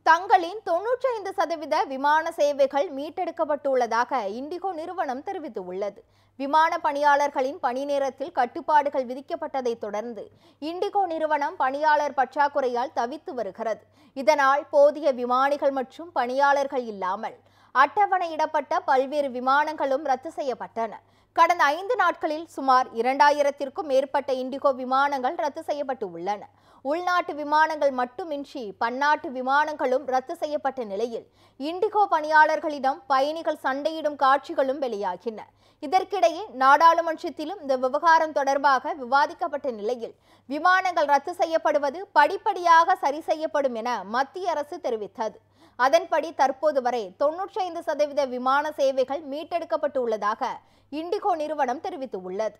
தங்களின் 95% விமான சேவைகள் மீட்டெடுக்கப்பட்டுள்ளதாக இண்டிகோ நிறுவனம் தெரிவித்துள்ளது. விமான பணியாளர்களின் பணி நேரத்தில் கட்டுப்பாடுகள் விதிக்கப்பட்டதை தொடர்ந்து இண்டிகோ நிறுவனம் பணியாளர் பற்றாக்குறையால் தவித்து வருகிறது. இதனால் போதிய விமானிகள் மற்றும் பணியாளர்கள் இல்லாமல் அட்டவணையிடப்பட்ட பல்வேறு விமானங்களும் ரத்து செய்யப்பட்டன. கடந்த 5 நாட்களில் சுமார் 2000க்கும் மேற்பட்ட இண்டிகோ விமானங்கள் ரத்து செய்யப்பட்டு உள்ளன. உள்நாட்டு விமானங்கள் மட்டுமின்றி பன்னாட்டு விமானங்களும் ரத்து செய்யப்பட்ட நிலையில் இண்டிகோ பணியாளர்களிடம் பயணிகள் சண்டையிடும் காட்சிகளும் வெளியாகின. இதற்கிடையே நாடாளுமன்றத்திலும் இந்த விவகாரம் தொடர்பாக விவாதிக்கப்பட்ட நிலையில் விமானங்கள் ரத்து செய்யப்படுவது படிப்படியாக சரி செய்யப்படும் என மத்திய அரசு தெரிவித்தது. அதன்படி தற்போது வரை 95% விமான சேவைகள் மீட்டெடுக்கப்பட்டுள்ளதாக இண்டிகோ நிறுவனம் தெரிவித்துள்ளது.